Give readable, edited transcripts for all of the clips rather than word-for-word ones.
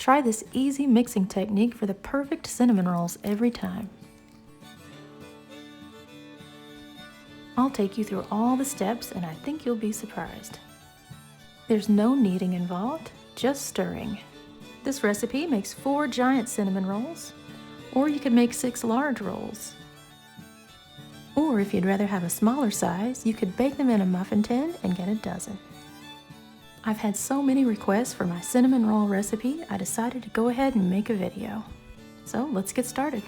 Try this easy mixing technique for the perfect cinnamon rolls every time. I'll take you through all the steps and I think you'll be surprised. There's no kneading involved, just stirring. This recipe makes 4 giant cinnamon rolls, or you could make 6 large rolls. Or if you'd rather have a smaller size, you could bake them in a muffin tin and get a dozen. I've had so many requests for my cinnamon roll recipe, I decided to go ahead and make a video. So let's get started.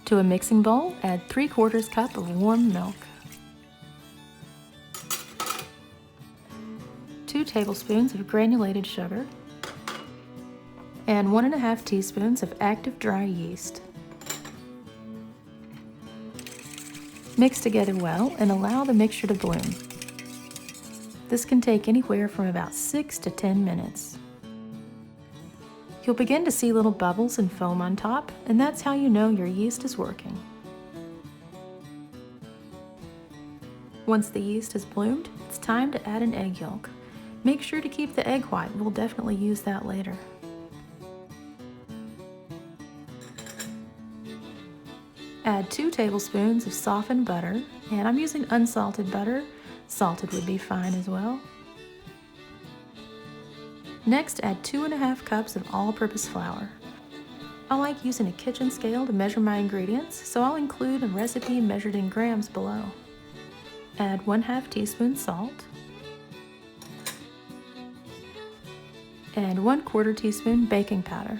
To a mixing bowl, add 3/4 cup of warm milk, 2 tablespoons of granulated sugar, and 1½ teaspoons of active dry yeast. Mix together well and allow the mixture to bloom. This can take anywhere from about 6 to 10 minutes. You'll begin to see little bubbles and foam on top, and that's how you know your yeast is working. Once the yeast has bloomed, it's time to add an egg yolk. Make sure to keep the egg white, we'll definitely use that later. Add 2 tablespoons of softened butter, and I'm using unsalted butter. Salted would be fine as well. Next, add 2½ cups of all-purpose flour. I like using a kitchen scale to measure my ingredients, so I'll include a recipe measured in grams below. Add 1/2 teaspoon salt, and 1/4 teaspoon baking powder.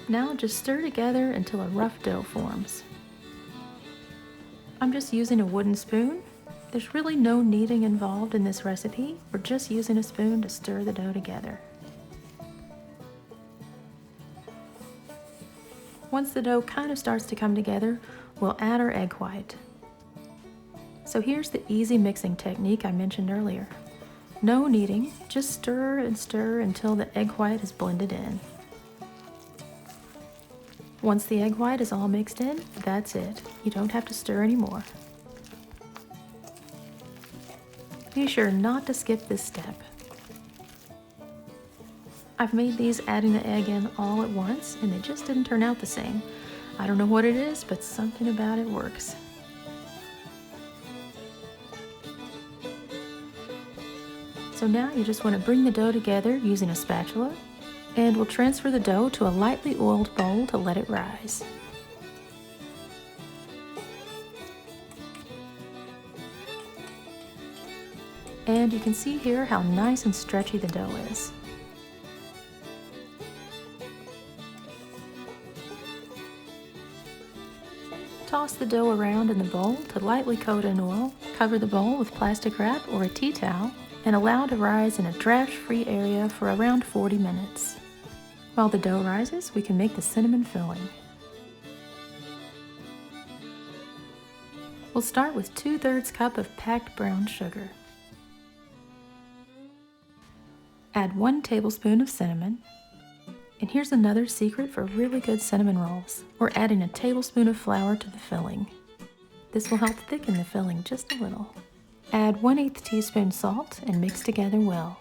Now just stir together until a rough dough forms. I'm just using a wooden spoon. There's really no kneading involved in this recipe. We're just using a spoon to stir the dough together. Once the dough kind of starts to come together, we'll add our egg white. So here's the easy mixing technique I mentioned earlier. No kneading, just stir and stir until the egg white is blended in. Once the egg white is all mixed in, that's it. You don't have to stir anymore. Be sure not to skip this step. I've made these adding the egg in all at once, and they just didn't turn out the same. I don't know what it is, but something about it works. So now you just want to bring the dough together using a spatula, and we'll transfer the dough to a lightly oiled bowl to let it rise. And you can see here how nice and stretchy the dough is. Toss the dough around in the bowl to lightly coat in oil, cover the bowl with plastic wrap or a tea towel, and allow to rise in a draft-free area for around 40 minutes. While the dough rises, we can make the cinnamon filling. We'll start with 2/3 cup of packed brown sugar. Add 1 tablespoon of cinnamon. And here's another secret for really good cinnamon rolls. We're adding a tablespoon of flour to the filling. This will help thicken the filling just a little. Add 1/8 teaspoon salt and mix together well.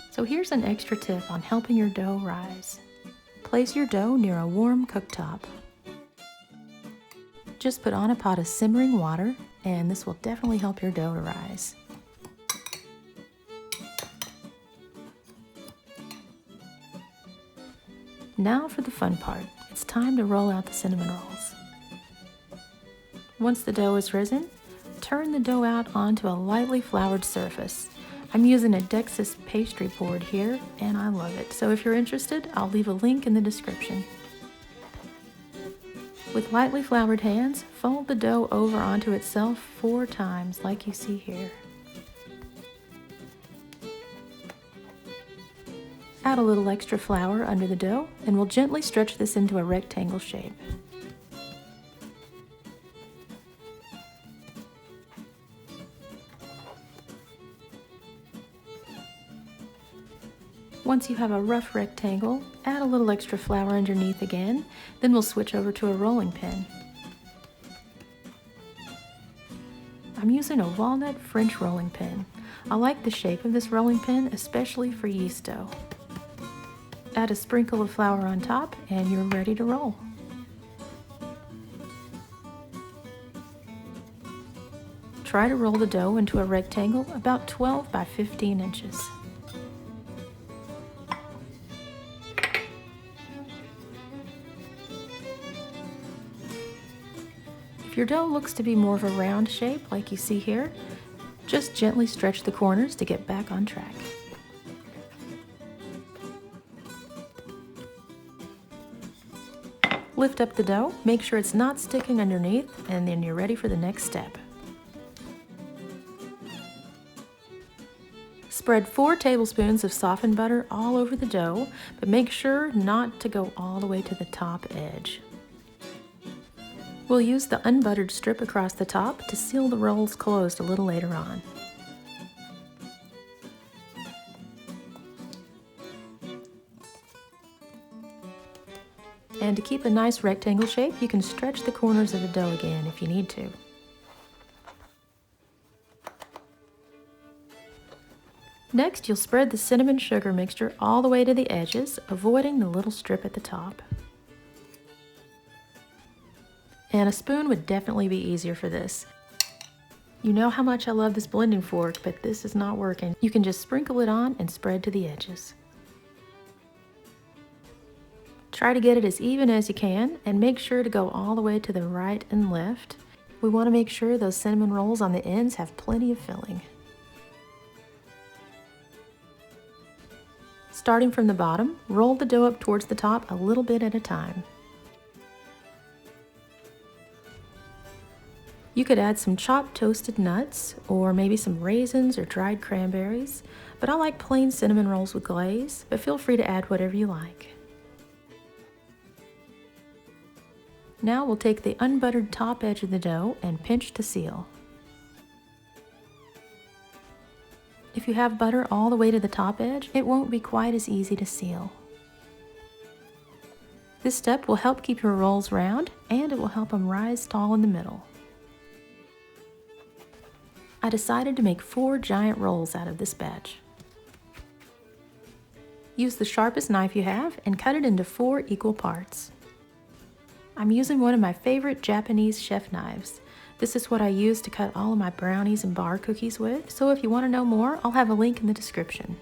So here's an extra tip on helping your dough rise. Place your dough near a warm cooktop. Just put on a pot of simmering water, and this will definitely help your dough to rise. Now for the fun part. It's time to roll out the cinnamon rolls. Once the dough is risen, turn the dough out onto a lightly floured surface. I'm using a Dexis pastry board here, and I love it. So if you're interested, I'll leave a link in the description. With lightly floured hands, fold the dough over onto itself 4 times, like you see here. Add a little extra flour under the dough, and we'll gently stretch this into a rectangle shape. Once you have a rough rectangle, add a little extra flour underneath again, then we'll switch over to a rolling pin. I'm using a walnut French rolling pin. I like the shape of this rolling pin, especially for yeast dough. Add a sprinkle of flour on top and you're ready to roll. Try to roll the dough into a rectangle about 12 by 15 inches. If your dough looks to be more of a round shape like you see here, just gently stretch the corners to get back on track. Lift up the dough, make sure it's not sticking underneath, and then you're ready for the next step. Spread 4 tablespoons of softened butter all over the dough, but make sure not to go all the way to the top edge. We'll use the unbuttered strip across the top to seal the rolls closed a little later on. And to keep a nice rectangle shape, you can stretch the corners of the dough again if you need to. Next, you'll spread the cinnamon sugar mixture all the way to the edges, avoiding the little strip at the top. And a spoon would definitely be easier for this. You know how much I love this blending fork, but this is not working. You can just sprinkle it on and spread to the edges. Try to get it as even as you can and make sure to go all the way to the right and left. We want to make sure those cinnamon rolls on the ends have plenty of filling. Starting from the bottom, roll the dough up towards the top a little bit at a time. You could add some chopped toasted nuts or maybe some raisins or dried cranberries, but I like plain cinnamon rolls with glaze, but feel free to add whatever you like. Now we'll take the unbuttered top edge of the dough and pinch to seal. If you have butter all the way to the top edge, it won't be quite as easy to seal. This step will help keep your rolls round and it will help them rise tall in the middle. I decided to make 4 giant rolls out of this batch. Use the sharpest knife you have and cut it into 4 equal parts. I'm using one of my favorite Japanese chef knives. This is what I use to cut all of my brownies and bar cookies with, so if you want to know more, I'll have a link in the description.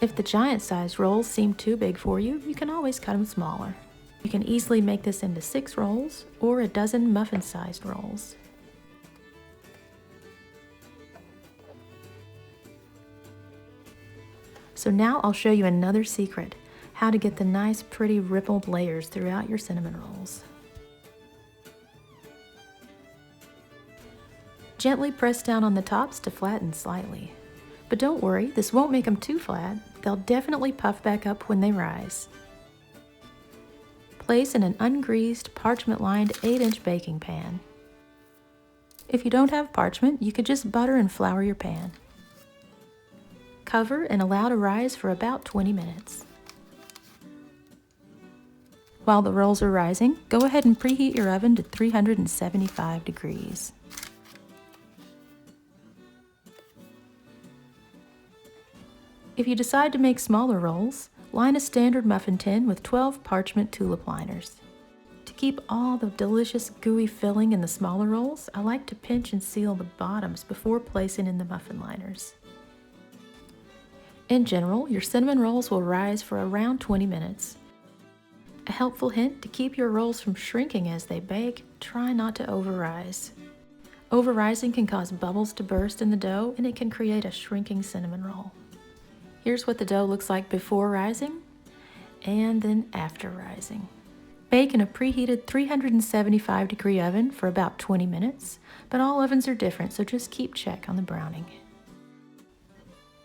If the giant-sized rolls seem too big for you, you can always cut them smaller. You can easily make this into 6 rolls or a dozen muffin-sized rolls. So now I'll show you another secret, how to get the nice pretty rippled layers throughout your cinnamon rolls. Gently press down on the tops to flatten slightly. But don't worry, this won't make them too flat. They'll definitely puff back up when they rise. Place in an ungreased, parchment-lined 8-inch baking pan. If you don't have parchment, you could just butter and flour your pan. Cover and allow to rise for about 20 minutes. While the rolls are rising, go ahead and preheat your oven to 375 degrees. If you decide to make smaller rolls, line a standard muffin tin with 12 parchment tulip liners. To keep all the delicious gooey filling in the smaller rolls, I like to pinch and seal the bottoms before placing in the muffin liners. In general, your cinnamon rolls will rise for around 20 minutes. A helpful hint to keep your rolls from shrinking as they bake, try not to over-rise. Over-rising can cause bubbles to burst in the dough and it can create a shrinking cinnamon roll. Here's what the dough looks like before rising and then after rising. Bake in a preheated 375 degree oven for about 20 minutes, but all ovens are different, so just keep check on the browning.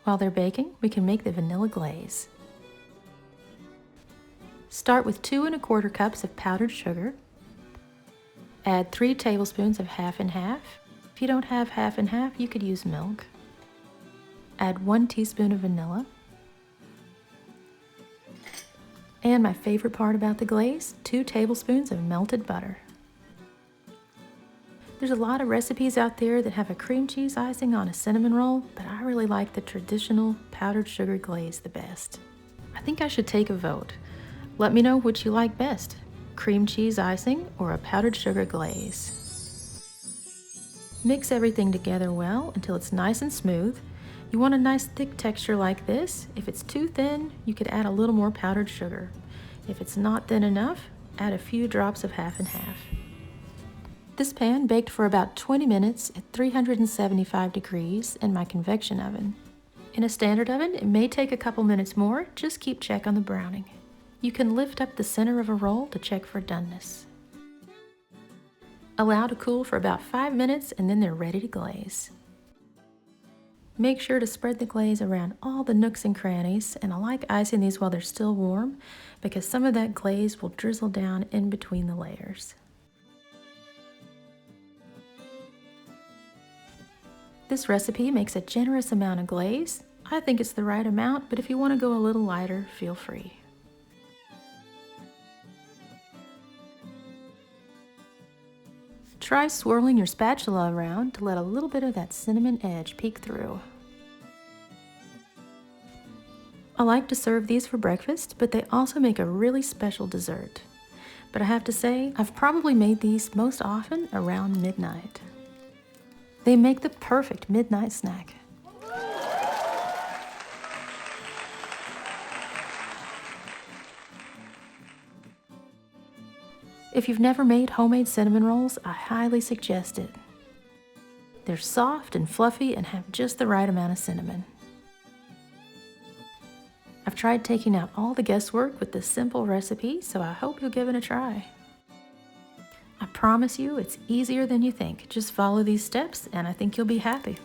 While they're baking, we can make the vanilla glaze. Start with 2 1/4 cups of powdered sugar. Add 3 tablespoons of half and half. If you don't have half and half, you could use milk. Add 1 teaspoon of vanilla. And my favorite part about the glaze, 2 tablespoons of melted butter. There's a lot of recipes out there that have a cream cheese icing on a cinnamon roll, but I really like the traditional powdered sugar glaze the best. I think I should take a vote. Let me know which you like best, cream cheese icing or a powdered sugar glaze. Mix everything together well until it's nice and smooth. You want a nice thick texture like this. If it's too thin, you could add a little more powdered sugar. If it's not thin enough, add a few drops of half and half. This pan baked for about 20 minutes at 375 degrees in my convection oven. In a standard oven, it may take a couple minutes more, just keep check on the browning. You can lift up the center of a roll to check for doneness. Allow to cool for about 5 minutes and then they're ready to glaze. Make sure to spread the glaze around all the nooks and crannies, and I like icing these while they're still warm because some of that glaze will drizzle down in between the layers. This recipe makes a generous amount of glaze. I think it's the right amount, but if you want to go a little lighter, feel free. Try swirling your spatula around to let a little bit of that cinnamon edge peek through. I like to serve these for breakfast, but they also make a really special dessert. But I have to say, I've probably made these most often around midnight. They make the perfect midnight snack. If you've never made homemade cinnamon rolls, I highly suggest it. They're soft and fluffy and have just the right amount of cinnamon. I've tried taking out all the guesswork with this simple recipe, so I hope you'll give it a try. I promise you it's easier than you think. Just follow these steps and I think you'll be happy.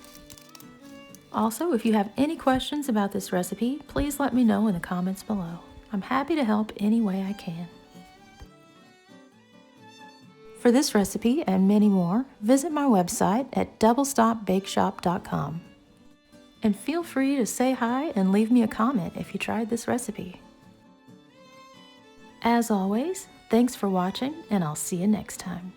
Also, if you have any questions about this recipe, please let me know in the comments below. I'm happy to help any way I can. For this recipe and many more, visit my website at doublestopbakeshop.com. And feel free to say hi and leave me a comment if you tried this recipe. As always, thanks for watching, and I'll see you next time.